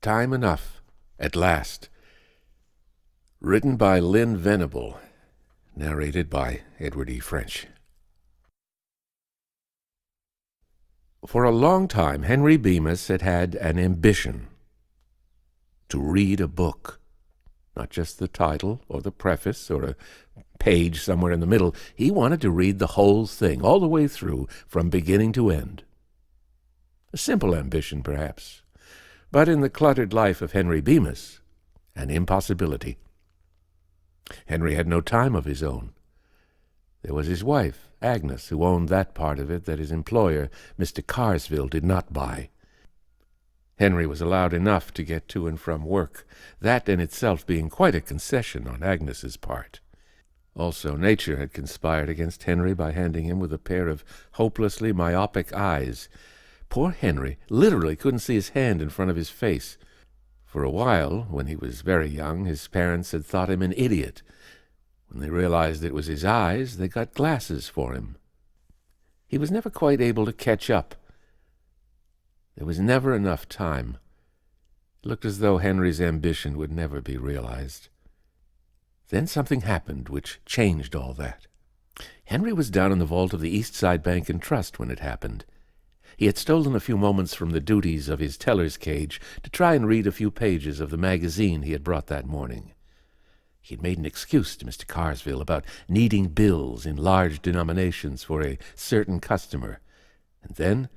Time Enough, at last. Written by Lynn Venable. Narrated by Edward E. French. For a long time, Henry Bemis had had an ambition to read a book. Not just the title or the preface or a page somewhere in the middle. He wanted to read the whole thing, all the way through, from beginning to end. A simple ambition, perhaps, but in the cluttered life of Henry Bemis, an impossibility. Henry had no time of his own. There was his wife, Agnes, who owned that part of it that his employer, Mr. Carsville, did not buy. Henry was allowed enough to get to and from work, that in itself being quite a concession on Agnes's part. Also, nature had conspired against Henry by handing him with a pair of hopelessly myopic eyes. Poor Henry literally couldn't see his hand in front of his face. For a while, when he was very young, his parents had thought him an idiot. When they realized it was his eyes, they got glasses for him. He was never quite able to catch up. There was never enough time. It looked as though Henry's ambition would never be realized. Then something happened which changed all that. Henry was down in the vault of the East Side Bank and Trust when it happened. He had stolen a few moments from the duties of his teller's cage to try and read a few pages of the magazine he had brought that morning. He had made an excuse to Mr. Carsville about needing bills in large denominations for a certain customer, and then,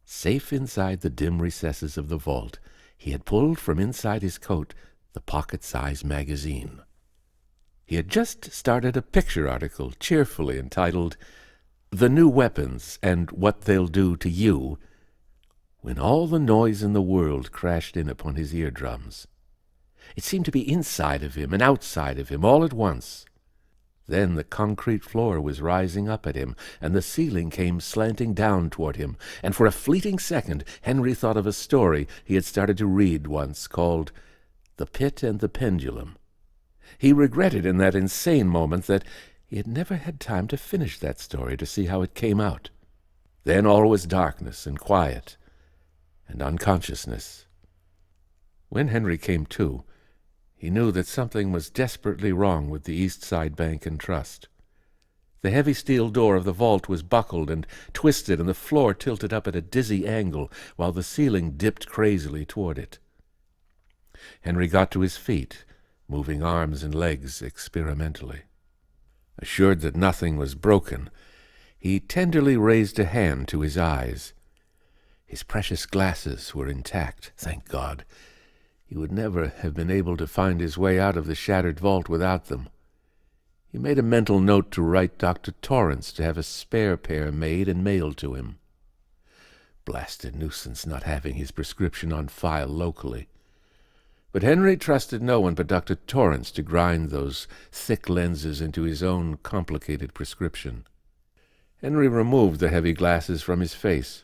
safe inside the dim recesses of the vault, he had pulled from inside his coat the pocket-sized magazine. He had just started a picture article cheerfully entitled, "The New Weapons and What They'll Do to You," when all the noise in the world crashed in upon his eardrums. It seemed to be inside of him and outside of him all at once. Then the concrete floor was rising up at him, and the ceiling came slanting down toward him, and for a fleeting second Henry thought of a story he had started to read once called "The Pit and the Pendulum." He regretted in that insane moment that he had never had time to finish that story to see how it came out. Then all was darkness and quiet and unconsciousness. When Henry came to, he knew that something was desperately wrong with the East Side Bank and Trust. The heavy steel door of the vault was buckled and twisted, and the floor tilted up at a dizzy angle, while the ceiling dipped crazily toward it. Henry got to his feet, moving arms and legs experimentally. Assured that nothing was broken, he tenderly raised a hand to his eyes. His precious glasses were intact, thank God. He would never have been able to find his way out of the shattered vault without them. He made a mental note to write Dr. Torrance to have a spare pair made and mailed to him. Blasted nuisance not having his prescription on file locally. But Henry trusted no one but Dr. Torrance to grind those thick lenses into his own complicated prescription. Henry removed the heavy glasses from his face.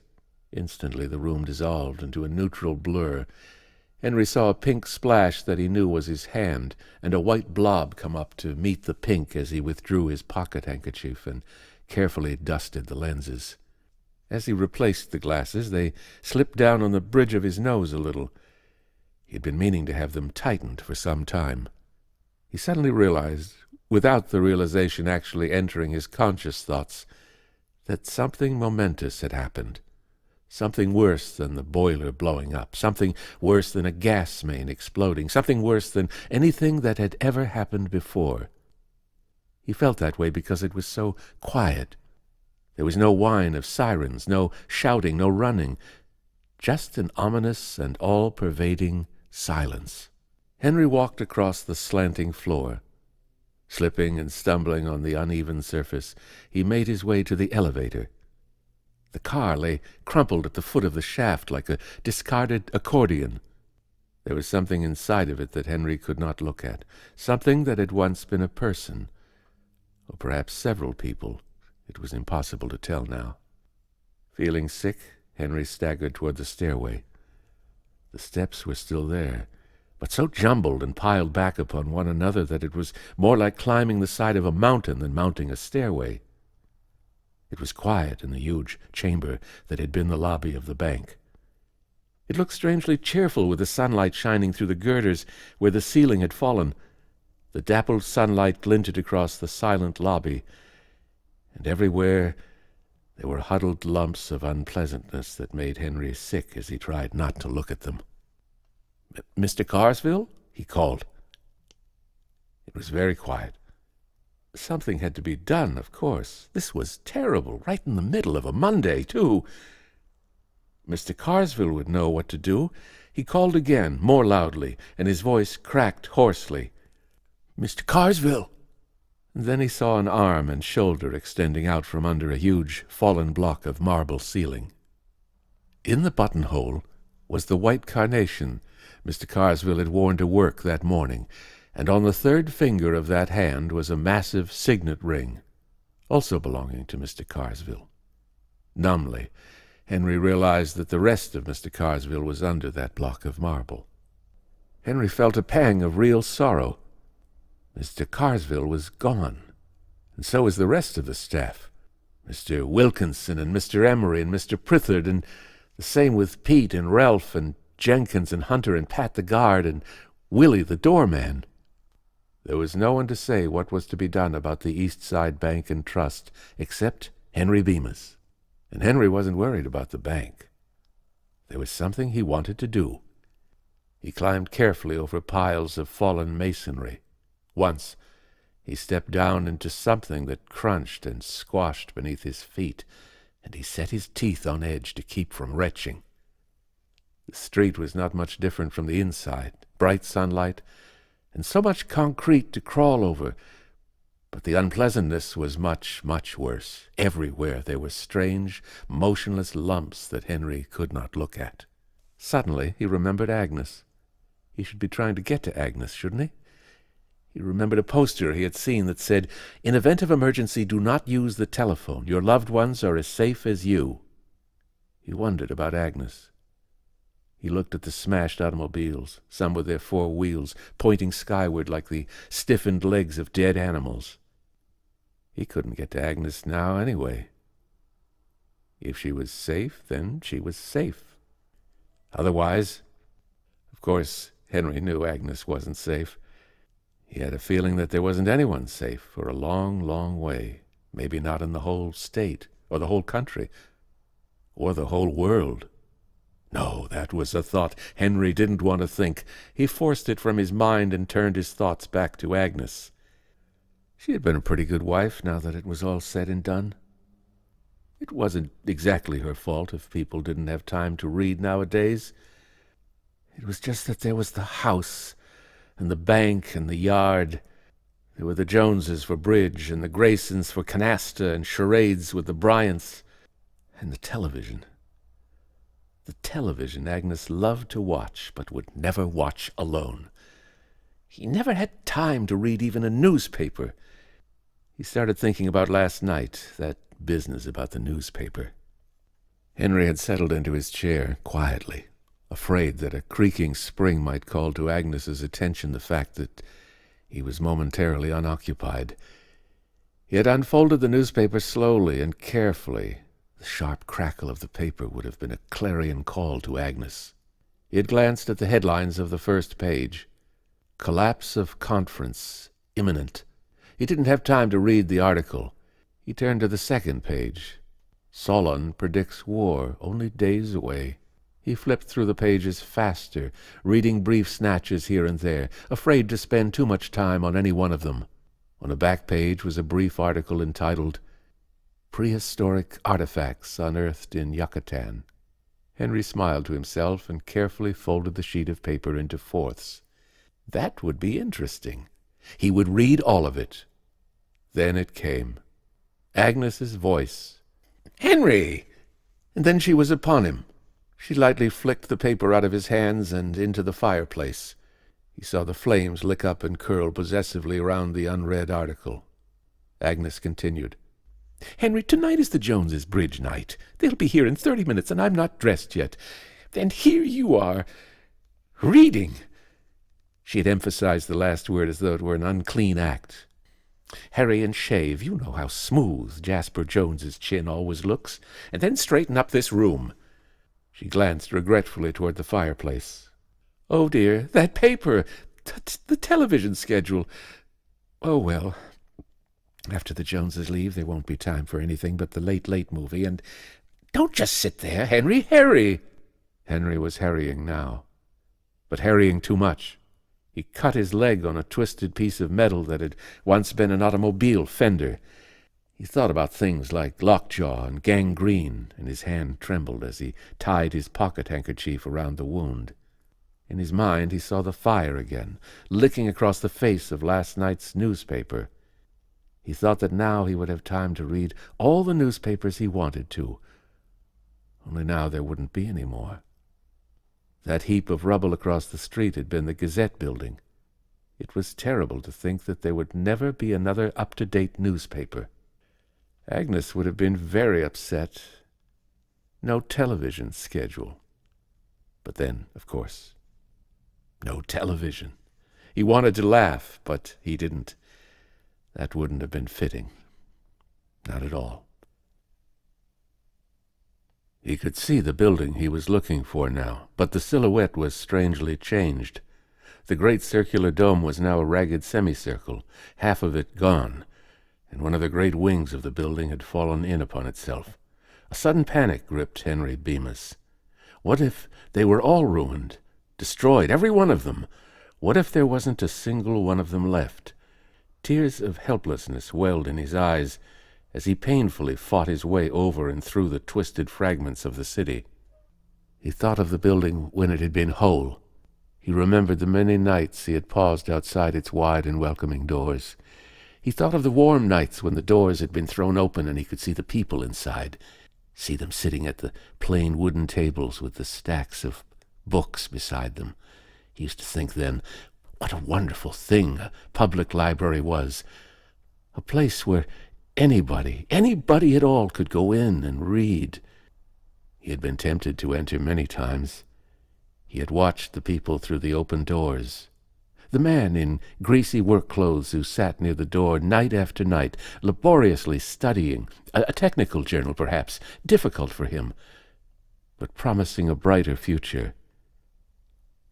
Instantly the room dissolved into a neutral blur. Henry saw a pink splash that he knew was his hand, and a white blob come up to meet the pink as he withdrew his pocket-handkerchief and carefully dusted the lenses. As he replaced the glasses, they slipped down on the bridge of his nose a little. He had been meaning to have them tightened for some time. He suddenly realized, without the realization actually entering his conscious thoughts, that something momentous had happened. Something worse than the boiler blowing up, something worse than a gas main exploding, something worse than anything that had ever happened before. He felt that way because it was so quiet. There was no whine of sirens, no shouting, no running, just an ominous and all-pervading silence. Henry walked across the slanting floor. Slipping and stumbling on the uneven surface, he made his way to the elevator. The car lay crumpled at the foot of the shaft like a discarded accordion. There was something inside of it that Henry could not look at, something that had once been a person, or perhaps several people. It was impossible to tell now. Feeling sick, Henry staggered toward the stairway. The steps were still there, but so jumbled and piled back upon one another that it was more like climbing the side of a mountain than mounting a stairway. It was quiet in the huge chamber that had been the lobby of the bank. It looked strangely cheerful with the sunlight shining through the girders where the ceiling had fallen. The dappled sunlight glinted across the silent lobby, and everywhere there were huddled lumps of unpleasantness that made Henry sick as he tried not to look at them. "Mr. Carsville?" he called. It was very quiet. Something had to be done, of course. This was terrible, right in the middle of a Monday, too. Mr. Carsville would know what to do. He called again, more loudly, and his voice cracked hoarsely. "Mr. Carsville!" And then he saw an arm and shoulder extending out from under a huge, fallen block of marble ceiling. In the buttonhole was the white carnation Mr. Carsville had worn to work that morning, and on the third finger of that hand was a massive signet ring, also belonging to Mr. Carsville. Numbly, Henry realized that the rest of Mr. Carsville was under that block of marble. Henry felt a pang of real sorrow. Mr. Carsville was gone, and so was the rest of the staff. Mr. Wilkinson and Mr. Emery and Mr. Prithard, and the same with Pete and Ralph and Jenkins and Hunter and Pat the guard and Willie the doorman. There was no one to say what was to be done about the East Side Bank and Trust except Henry Bemis. And Henry wasn't worried about the bank. There was something he wanted to do. He climbed carefully over piles of fallen masonry. Once he stepped down into something that crunched and squashed beneath his feet, and he set his teeth on edge to keep from retching. The street was not much different from the inside, bright sunlight, and so much concrete to crawl over, but the unpleasantness was much, much worse. Everywhere there were strange, motionless lumps that Henry could not look at. Suddenly he remembered Agnes. He should be trying to get to Agnes, shouldn't he? He remembered a poster he had seen that said, "In event of emergency, do not use the telephone. Your loved ones are as safe as you." He wondered about Agnes. He looked at the smashed automobiles, some with their four wheels pointing skyward like the stiffened legs of dead animals. He couldn't get to Agnes now anyway. If she was safe, then she was safe. Otherwise, of course, Henry knew Agnes wasn't safe. He had a feeling that there wasn't anyone safe for a long, long way, maybe not in the whole state, or the whole country, or the whole world. No, that was a thought Henry didn't want to think. He forced it from his mind and turned his thoughts back to Agnes. She had been a pretty good wife now that it was all said and done. It wasn't exactly her fault if people didn't have time to read nowadays. It was just that there was the house and the bank and the yard. There were the Joneses for bridge and the Graysons for canasta and charades with the Bryants, and the television. The television Agnes loved to watch but would never watch alone. He never had time to read even a newspaper. He started thinking about last night, that business about the newspaper. Henry had settled into his chair quietly, afraid that a creaking spring might call to Agnes's attention the fact that he was momentarily unoccupied. He had unfolded the newspaper slowly and carefully. The sharp crackle of the paper would have been a clarion call to Agnes. He had glanced at the headlines of the first page. Collapse of conference, imminent. He didn't have time to read the article. He turned to the second page. Solon predicts war, only days away. He flipped through the pages faster, reading brief snatches here and there, afraid to spend too much time on any one of them. On a back page was a brief article entitled, "Prehistoric Artifacts Unearthed in Yucatan." Henry smiled to himself and carefully folded the sheet of paper into fourths. That would be interesting. He would read all of it. Then it came. Agnes's voice. "Henry!" And then she was upon him. She lightly flicked the paper out of his hands and into the fireplace. He saw the flames lick up and curl possessively around the unread article. Agnes continued. "Henry, tonight is the Joneses' bridge night. They'll be here in 30 minutes, and I'm not dressed yet. And here you are, reading." She had emphasized the last word as though it were an unclean act. "Hurry and shave. You know how smooth Jasper Jones's chin always looks. And then straighten up this room." She glanced regretfully toward the fireplace. "Oh, dear, that paper! The television schedule! Oh, well, after the Joneses leave, there won't be time for anything but the Late Late movie, and—" "Don't just sit there, Henry! Hurry!" Henry was hurrying now, but hurrying too much. He cut his leg on a twisted piece of metal that had once been an automobile fender. He thought about things like lockjaw and gangrene, and his hand trembled as he tied his pocket handkerchief around the wound. In his mind he saw the fire again, licking across the face of last night's newspaper. He thought that now he would have time to read all the newspapers he wanted to. Only now there wouldn't be any more. That heap of rubble across the street had been the Gazette building. It was terrible to think that there would never be another up-to-date newspaper. Agnes would have been very upset. No television schedule. But then, of course, no television. He wanted to laugh, but he didn't. That wouldn't have been fitting. Not at all. He could see the building he was looking for now, but the silhouette was strangely changed. The great circular dome was now a ragged semicircle, half of it gone, and one of the great wings of the building had fallen in upon itself. A sudden panic gripped Henry Bemis. What if they were all ruined, destroyed, every one of them? What if there wasn't a single one of them left? Tears of helplessness welled in his eyes as he painfully fought his way over and through the twisted fragments of the city. He thought of the building when it had been whole. He remembered the many nights he had paused outside its wide and welcoming doors. He thought of the warm nights when the doors had been thrown open and he could see the people inside, see them sitting at the plain wooden tables with the stacks of books beside them. He used to think then, what a wonderful thing a public library was, a place where anybody at all could go in and read. He had been tempted to enter many times. He had watched the people through the open doors. The man in greasy work clothes who sat near the door night after night, laboriously studying, a technical journal perhaps, difficult for him, but promising a brighter future.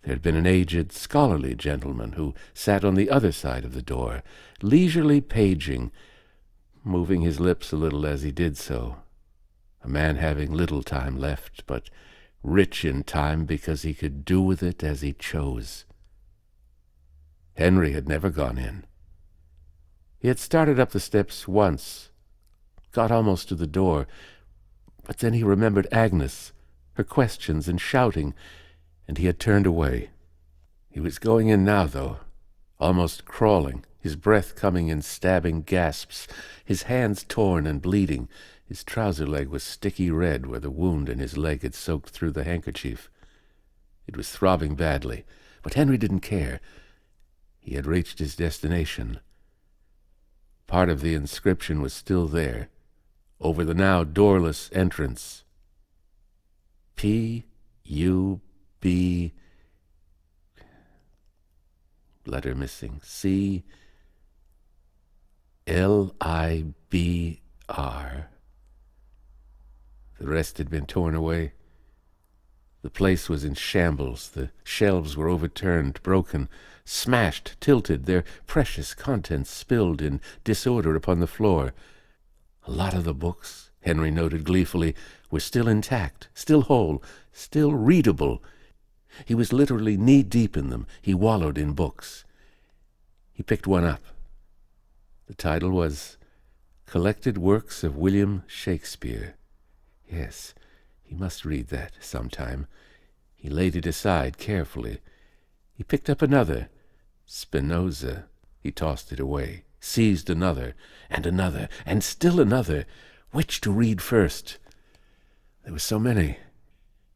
There had been an aged, scholarly gentleman who sat on the other side of the door, leisurely paging, moving his lips a little as he did so. A man having little time left, but rich in time because he could do with it as he chose. Henry had never gone in. He had started up the steps once, got almost to the door, but then he remembered Agnes, her questions and shouting, and he had turned away. He was going in now, though, almost crawling, his breath coming in stabbing gasps, his hands torn and bleeding. His trouser leg was sticky red where the wound in his leg had soaked through the handkerchief. It was throbbing badly, but Henry didn't care. He had reached his destination. Part of the inscription was still there, over the now doorless entrance. P-U-B... letter missing. C-L-I-B-R. The rest had been torn away. The place was in shambles. The shelves were overturned, broken, smashed, tilted, their precious contents spilled in disorder upon the floor. A lot of the books, Henry noted gleefully, were still intact, still whole, still readable. He was literally knee-deep in them. He wallowed in books. He picked one up. The title was Collected Works of William Shakespeare. Yes, he must read that sometime. He laid it aside carefully. He picked up another, Spinoza. He tossed it away, seized another, and still another. Which to read first? There were so many.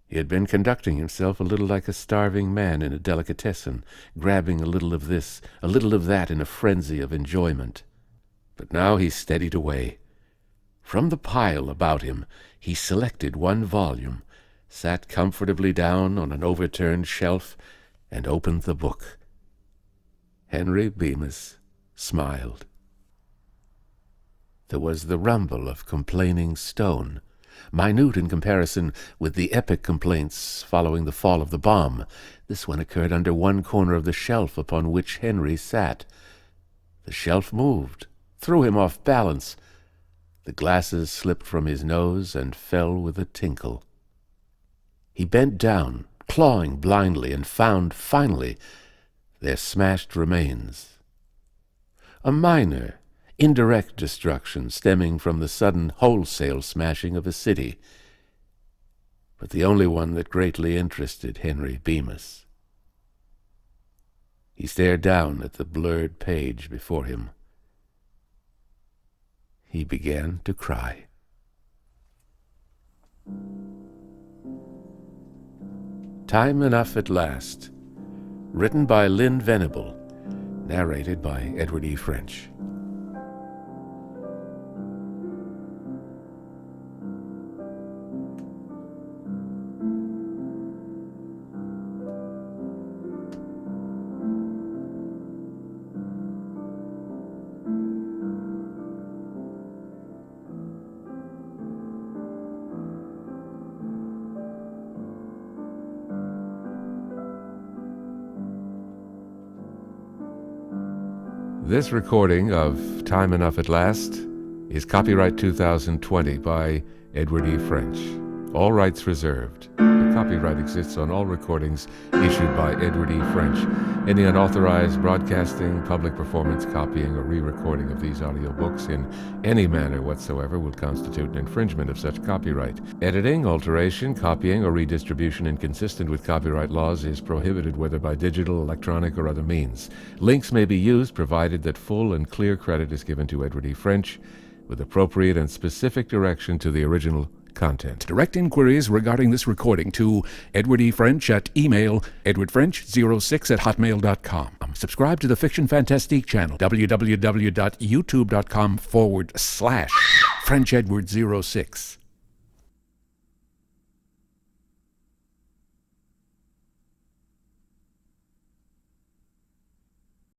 He had been conducting himself a little like a starving man in a delicatessen, grabbing a little of this, a little of that in a frenzy of enjoyment. But now he steadied away. From the pile about him, he selected one volume, sat comfortably down on an overturned shelf, and opened the book. Henry Bemis smiled. There was the rumble of complaining stone, minute in comparison with the epic complaints following the fall of the bomb. This one occurred under one corner of the shelf upon which Henry sat. The shelf moved, threw him off balance. The glasses slipped from his nose and fell with a tinkle. He bent down, clawing blindly, and found, finally, their smashed remains. A minor, indirect destruction stemming from the sudden wholesale smashing of a city, but the only one that greatly interested Henry Bemis. He stared down at the blurred page before him. He began to cry. Time Enough at Last, written by Lynn Venable, narrated by Edward E. French. This recording of Time Enough at Last is copyright 2020 by Edward E. French. All rights reserved. The copyright exists on all recordings issued by Edward E. French. Any unauthorized broadcasting, public performance, copying, or re-recording of these audiobooks in any manner whatsoever will constitute an infringement of such copyright. Editing, alteration, copying, or redistribution inconsistent with copyright laws is prohibited whether by digital, electronic, or other means. Links may be used provided that full and clear credit is given to Edward E. French with appropriate and specific direction to the original content. Direct inquiries regarding this recording to Edward E. French at email edwardfrench06@hotmail.com. Subscribe to the Fiction Fantastique channel, www.youtube.com/FrenchEdward06.